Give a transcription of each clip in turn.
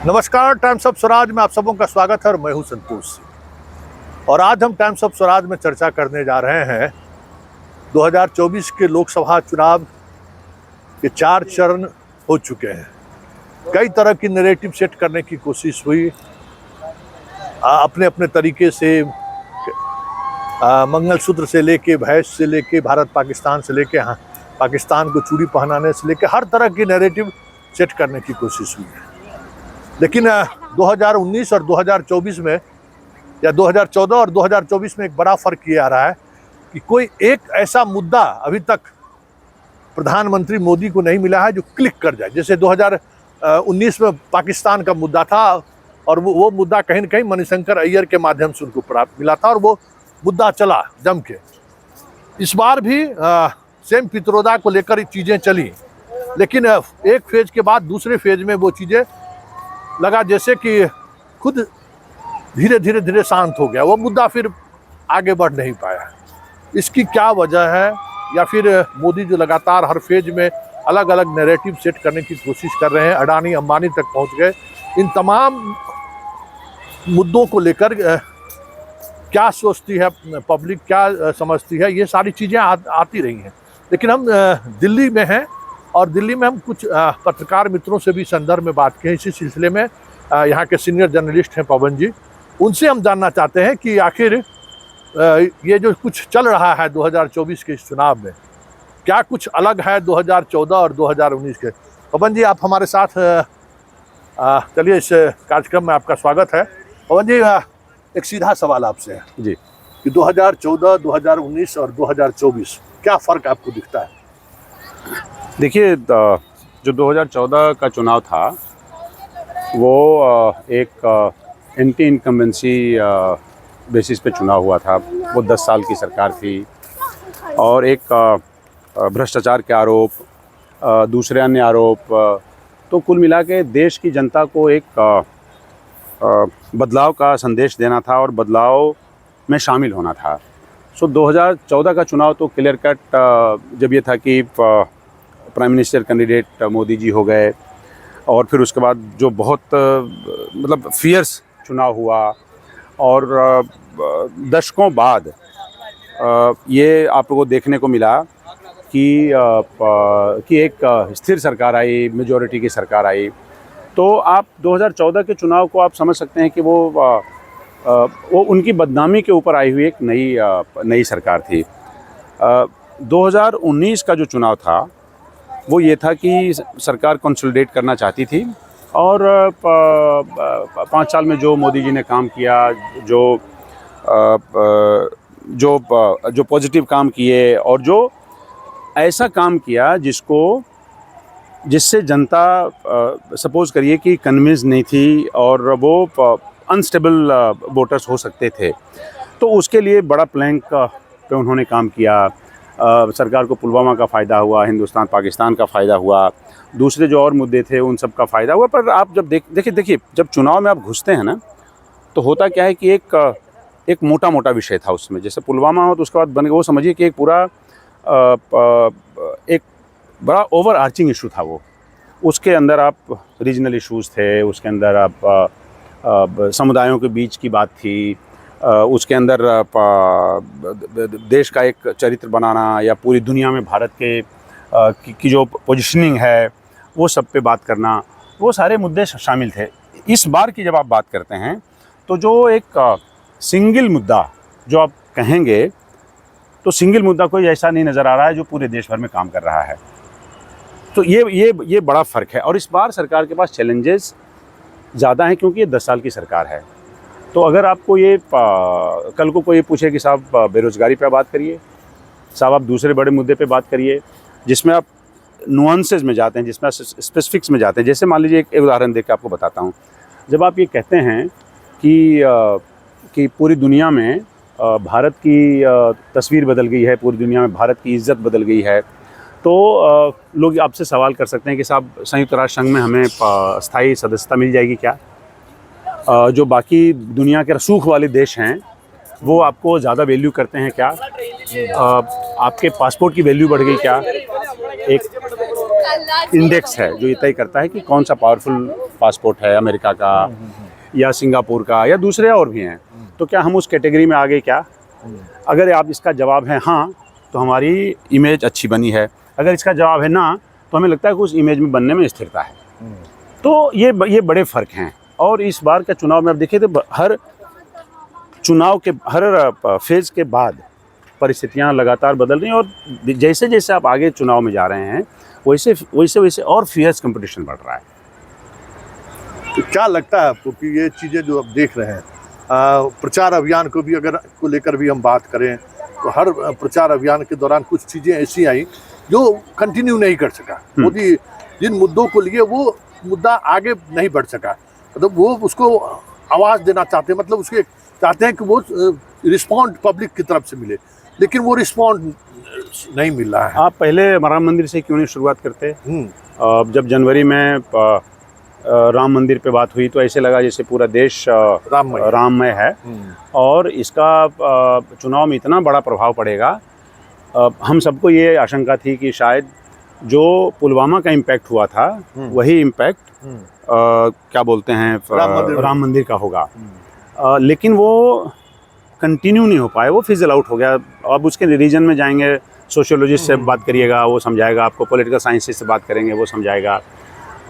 नमस्कार, times of Swaraj में आप सबों का स्वागत है और मैं हूं संतोष सिंह। और आज हम टाइम्स ऑफ स्वराज में चर्चा करने जा रहे हैं 2024 के लोकसभा चुनाव के 4 चरण हो चुके हैं। कई तरह की नैरेटिव सेट करने की कोशिश हुई, अपने अपने तरीके से, मंगलसूत्र से लेके, भैंस से लेके, भारत पाकिस्तान से लेके, पाकिस्तान को चूड़ी पहनाने से लेके हर तरह की नैरेटिव सेट करने की कोशिश हुई है। लेकिन 2019 और 2024 में, या 2014 और 2024 में एक बड़ा फर्क ये आ रहा है कि कोई एक ऐसा मुद्दा अभी तक प्रधानमंत्री मोदी को नहीं मिला है जो क्लिक कर जाए। जैसे 2019 में पाकिस्तान का मुद्दा था और वो मुद्दा कहीं न कहीं मणिशंकर अय्यर के माध्यम से उनको प्राप्त मिला था और वो मुद्दा चला जम के। इस बार भी सेम पित्रोदा को लेकर चीज़ें चली, लेकिन एक फेज के बाद दूसरे फेज में वो चीज़ें लगा जैसे कि खुद धीरे धीरे शांत हो गया। वो मुद्दा फिर आगे बढ़ नहीं पाया। इसकी क्या वजह है, या फिर मोदी जो लगातार हर फेज में अलग अलग नैरेटिव सेट करने की कोशिश कर रहे हैं, अडानी अंबानी तक पहुंच गए। इन तमाम मुद्दों को लेकर क्या सोचती है पब्लिक, क्या समझती है, ये सारी चीज़ें आती रही हैं। लेकिन हम दिल्ली में हैं और दिल्ली में हम कुछ पत्रकार मित्रों से भी संदर्भ में बात की है इसी सिलसिले में। यहाँ के सीनियर जर्नलिस्ट हैं पवन जी, उनसे हम जानना चाहते हैं कि आखिर ये जो कुछ चल रहा है 2024 के इस चुनाव में, क्या कुछ अलग है 2014 और 2019 के। पवन जी, आप हमारे साथ, चलिए इस कार्यक्रम में आपका स्वागत है। पवन जी, एक सीधा सवाल आपसे है जी कि 2014, 2019 और 2024 क्या फ़र्क आपको दिखता है? देखिए, जो 2014 का चुनाव था वो एक एंटी इनकम्बेंसी बेसिस पे चुनाव हुआ था। वो 10 साल की सरकार थी और एक भ्रष्टाचार के आरोप, दूसरे अन्य आरोप, तो कुल मिला के देश की जनता को एक बदलाव का संदेश देना था और बदलाव में शामिल होना था। सो 2014 का चुनाव तो क्लियर कट जब ये था कि prime minister candidate Modi ji हो गए और फिर उसके बाद जो बहुत मतलब फियर्स चुनाव हुआ और दशकों बाद ये आप लोगों को देखने को मिला कि एक स्थिर सरकार आई, मेजॉरिटी की सरकार आई। तो आप 2014 के चुनाव को आप समझ सकते हैं कि वो उनकी बदनामी के ऊपर आई हुई एक नई सरकार थी। 2019 का जो चुनाव था वो ये था कि सरकार कंसोलिडेट करना चाहती थी और 5 साल में जो मोदी जी ने काम किया, जो पॉजिटिव काम किए और जो ऐसा काम किया जिससे जनता सपोज करिए कि कन्विंस नहीं थी और वो अनस्टेबल वोटर्स हो सकते थे, तो उसके लिए बड़ा प्लैंक पे उन्होंने काम किया। सरकार को पुलवामा का फ़ायदा हुआ, हिंदुस्तान पाकिस्तान का फ़ायदा हुआ, दूसरे जो और मुद्दे थे उन सब का फ़ायदा हुआ। पर आप जब देखिए जब चुनाव में आप घुसते हैं ना, तो होता क्या है कि एक मोटा विषय था उसमें। जैसे पुलवामा हो तो उसके बाद बन गया, वो समझिए कि एक पूरा एक बड़ा ओवर आर्चिंग इशू था वो। उसके अंदर आप रीजनल इश्यूज़ थे, उसके अंदर आप समुदायों के बीच की बात थी, उसके अंदर देश का एक चरित्र बनाना या पूरी दुनिया में भारत की जो पोजीशनिंग है वो सब पे बात करना, वो सारे मुद्दे शामिल थे। इस बार की जब आप बात करते हैं तो जो एक सिंगल मुद्दा जो आप कहेंगे, तो सिंगल मुद्दा कोई ऐसा नहीं नज़र आ रहा है जो पूरे देश भर में काम कर रहा है। तो ये बड़ा फ़र्क है। और इस बार सरकार के पास चैलेंजेस ज़्यादा हैं क्योंकि ये 10 साल की सरकार है। तो अगर आपको कल को कोई पूछे कि साहब बेरोज़गारी पे बात करिए, साहब आप दूसरे बड़े मुद्दे पे बात करिए, जिसमें आप नुआंसेस में जाते हैं, जिसमें आप स्पेसिफिक्स में जाते हैं। जैसे मान लीजिए एक उदाहरण देकर आपको बताता हूँ। जब आप ये कहते हैं कि पूरी दुनिया में भारत की तस्वीर बदल गई है, पूरी दुनिया में भारत की इज़्ज़त बदल गई है, तो लोग आपसे सवाल कर सकते हैं कि साहब संयुक्त राष्ट्र संघ में हमें स्थायी सदस्यता मिल जाएगी क्या? जो बाकी दुनिया के रसूख वाले देश हैं वो आपको ज़्यादा वैल्यू करते हैं क्या? आपके पासपोर्ट की वैल्यू बढ़ गई क्या? एक इंडेक्स है जो ये तय करता है कि कौन सा पावरफुल पासपोर्ट है अमेरिका का या सिंगापुर का या दूसरे और भी हैं। तो क्या हम उस कैटेगरी में आ गए क्या? अगर आप इसका जवाब है हाँ, तो हमारी इमेज अच्छी बनी है। अगर इसका जवाब है ना, तो हमें लगता है कि उस इमेज में बनने में स्थिरता है। तो ये बड़े फ़र्क हैं। और इस बार के चुनाव में आप देखिए तो हर चुनाव के हर फेज़ के बाद परिस्थितियां लगातार बदल रही हैं, और जैसे जैसे आप आगे चुनाव में जा रहे हैं वैसे वैसे वैसे और फियर्स कंपटीशन बढ़ रहा है। तो क्या लगता है आपको कि ये चीज़ें जो आप देख रहे हैं, प्रचार अभियान को लेकर भी हम बात करें तो हर प्रचार अभियान के दौरान कुछ चीज़ें ऐसी आई जो कंटिन्यू नहीं कर सका। मोदी जिन मुद्दों को लिए वो मुद्दा आगे नहीं बढ़ सका, मतलब वो उसको आवाज़ देना चाहते हैं, मतलब उसके चाहते हैं कि वो रिस्पॉन्ड पब्लिक की तरफ से मिले, लेकिन वो रिस्पॉन्ड नहीं मिल रहा है। आप पहले राम मंदिर से क्यों नहीं शुरुआत करते? जब जनवरी में राम मंदिर पे बात हुई तो ऐसे लगा जैसे पूरा देश राममय है और इसका चुनाव में इतना बड़ा प्रभाव पड़ेगा। हम सबको ये आशंका थी कि शायद जो पुलवामा का इम्पैक्ट हुआ था वही इम्पैक्ट क्या बोलते हैं राम मंदिर का होगा, लेकिन वो कंटिन्यू नहीं हो पाए, वो फिजल आउट हो गया। अब उसके रीजन में जाएंगे, सोशियोलॉजिस्ट से बात करिएगा वो समझाएगा आपको, पॉलिटिकल साइंसिस्ट से बात करेंगे वो समझाएगा,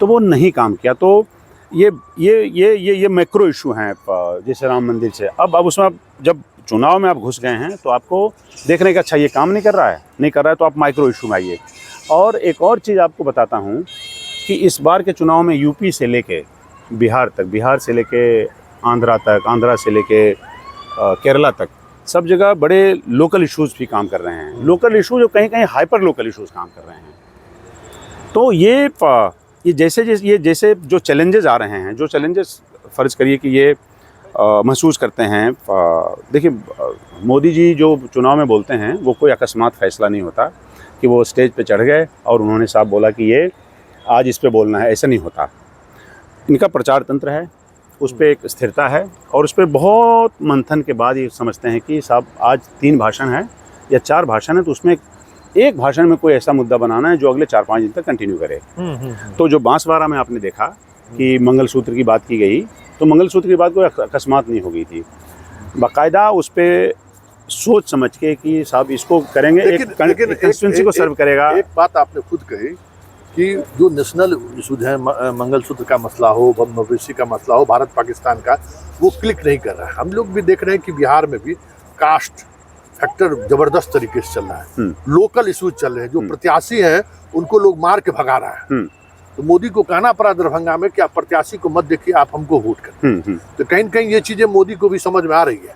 तो वो नहीं काम किया। तो ये मैक्रो इशू हैं जैसे राम मंदिर से। अब उसमें जब चुनाव में आप घुस गए हैं तो आपको देखने का अच्छा ये काम नहीं कर रहा है तो आप माइक्रो इशू में आइए। और एक और चीज़ आपको बताता हूँ कि इस बार के चुनाव में यूपी से लेके बिहार तक, बिहार से लेके आंध्रा तक, आंध्रा से लेके केरला तक, सब जगह बड़े लोकल इश्यूज़ भी काम कर रहे हैं। लोकल इशू जो कहीं कहीं हाइपर लोकल इश्यूज़ काम कर रहे हैं। तो ये जैसे जो चैलेंजेस आ रहे हैं, जो चैलेंजेस फ़र्ज़ करिए कि ये महसूस करते हैं। देखिए मोदी जी जो चुनाव में बोलते हैं वो कोई अकस्मात फ़ैसला नहीं होता कि वो स्टेज पे चढ़ गए और उन्होंने साहब बोला कि ये आज इस पे बोलना है, ऐसा नहीं होता। इनका प्रचार तंत्र है, उस पर एक स्थिरता है और उस पर बहुत मंथन के बाद ये समझते हैं कि साहब आज 3 भाषण है या 4 भाषण है, तो उसमें एक भाषण में कोई ऐसा मुद्दा बनाना है जो अगले 4-5 दिन तक कंटिन्यू करे। तो जो बांसवाड़ा में आपने देखा कि मंगलसूत्र की बात की गई, तो मंगलसूत्र की बात कोई अकस्मात नहीं हो गई थी, बाकायदा उस पर सोच समझ के कि साहब इसको करेंगे, एक कंस्टिट्यूंसी को सर्व करेगा। एक बात आपने खुद कही कि जो नेशनल इशूज है, मंगलसूत्र का मसला हो, बम मवेशी का मसला हो, भारत पाकिस्तान का, वो क्लिक नहीं कर रहा है। हम लोग भी देख रहे हैं कि बिहार में भी कास्ट फैक्टर जबरदस्त तरीके से चल रहा है, लोकल इशूज चल रहे हैं, जो प्रत्याशी हैं उनको लोग मार के भगा रहा है। तो मोदी को कहना पड़ा दरभंगा में कि आप प्रत्याशी को मत देखिए, आप हमको वोट करें। तो कहीं न कहीं ये चीजें मोदी को भी समझ में आ रही है।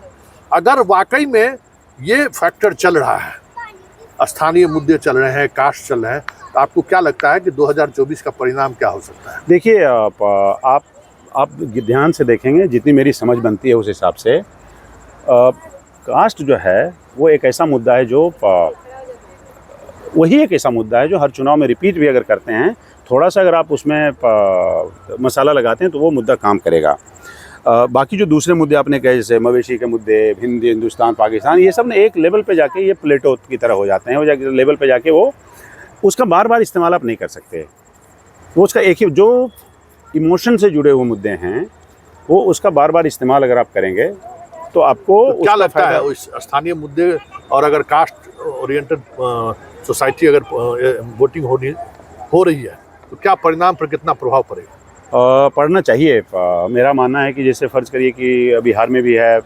अगर वाकई में ये फैक्टर चल रहा है, स्थानीय मुद्दे चल रहे हैं, कास्ट चल रहे हैं, तो आपको क्या लगता है कि 2024 का परिणाम क्या हो सकता है? देखिए आप ध्यान से देखेंगे, जितनी मेरी समझ बनती है उस हिसाब से कास्ट जो है वो एक ऐसा मुद्दा है जो वही एक ऐसा मुद्दा है जो हर चुनाव में रिपीट भी अगर करते हैं, थोड़ा सा अगर आप उसमें मसाला लगाते हैं तो वो मुद्दा काम करेगा। बाकी जो दूसरे मुद्दे आपने कहे जैसे मवेशी के मुद्दे, हिंदी, हिंदुस्तान, पाकिस्तान, ये सब ने एक लेवल पे जाके ये प्लेटो की तरह हो जाते हैं। वो लेवल पे जाके वो उसका बार बार इस्तेमाल आप नहीं कर सकते। वो उसका एक ही जो इमोशन से जुड़े हुए मुद्दे हैं वो उसका बार बार इस्तेमाल अगर आप करेंगे तो आपको तो क्या लगता है उस स्थानीय मुद्दे और अगर कास्ट ओरिएंटेड सोसाइटी अगर वोटिंग हो रही है तो क्या परिणाम पर कितना प्रभाव पड़ेगा? पढ़ना चाहिए। मेरा मानना है कि जैसे फ़र्ज़ करिए कि बिहार में भी है,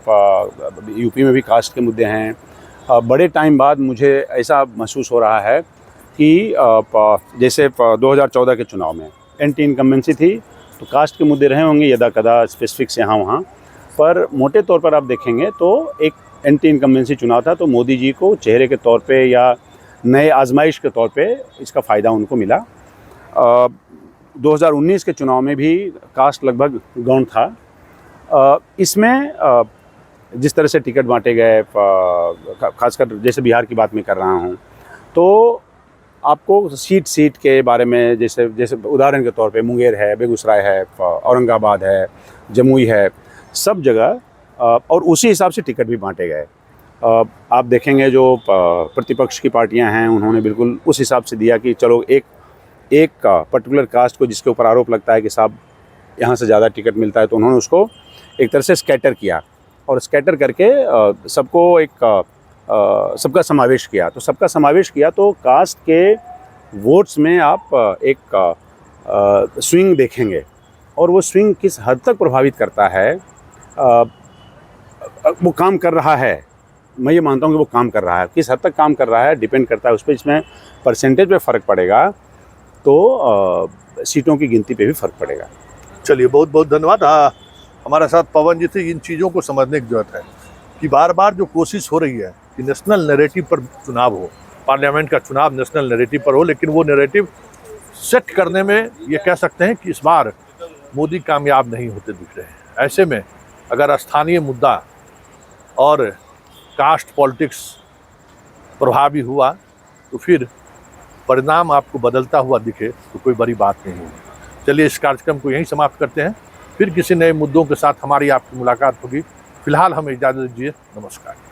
यूपी में भी कास्ट के मुद्दे हैं। बड़े टाइम बाद मुझे ऐसा महसूस हो रहा है कि जैसे 2014 के चुनाव में एंटी इनकम्बेंसी थी तो कास्ट के मुद्दे रहे होंगे यदा कदा स्पेसिफिक से यहाँ वहाँ, पर मोटे तौर पर आप देखेंगे तो एक एंटी इनकम्बेंसी चुनाव था। तो मोदी जी को चेहरे के तौर पे या नए आजमाइश के तौर पे इसका फ़ायदा उनको मिला। 2019 के चुनाव में भी कास्ट लगभग गौण था। इसमें जिस तरह से टिकट बांटे गए, खासकर जैसे बिहार की बात मैं कर रहा हूँ, तो आपको सीट के बारे में जैसे उदाहरण के तौर पे मुंगेर है, बेगूसराय है, औरंगाबाद है, जमुई है, सब जगह और उसी हिसाब से टिकट भी बांटे गए। आप देखेंगे जो प्रतिपक्ष की पार्टियां हैं उन्होंने बिल्कुल उस हिसाब से दिया कि चलो एक एक पर्टिकुलर कास्ट को जिसके ऊपर आरोप लगता है कि साहब यहाँ से ज़्यादा टिकट मिलता है, तो उन्होंने उसको एक तरह से स्कैटर किया और स्कैटर करके सबको सबका समावेश किया। तो सबका समावेश किया तो कास्ट के वोट्स में आप एक स्विंग देखेंगे और वो स्विंग किस हद तक प्रभावित करता है, वो काम कर रहा है। मैं ये मानता हूँ कि वो काम कर रहा है, किस हद तक काम कर रहा है डिपेंड करता है उस पर। इसमें परसेंटेज पे फ़र्क पड़ेगा तो सीटों की गिनती पे भी फ़र्क पड़ेगा। चलिए, बहुत बहुत धन्यवाद। हमारे साथ पवन जी थे। इन चीज़ों को समझने की जरूरत है कि बार बार जो कोशिश हो रही है कि नेशनल नैरेटिव पर चुनाव हो, पार्लियामेंट का चुनाव नेशनल नैरेटिव पर हो, लेकिन वो नैरेटिव सेट करने में ये कह सकते हैं कि इस बार मोदी कामयाब नहीं होते दिख रहे हैं। ऐसे में अगर स्थानीय मुद्दा और कास्ट पॉलिटिक्स प्रभावी हुआ तो फिर परिणाम आपको बदलता हुआ दिखे तो कोई बड़ी बात नहीं होगी। चलिए, इस कार्यक्रम को यहीं समाप्त करते हैं। फिर किसी नए मुद्दों के साथ हमारी आपकी मुलाकात होगी। फिलहाल हमें इजाज़त दीजिए। नमस्कार।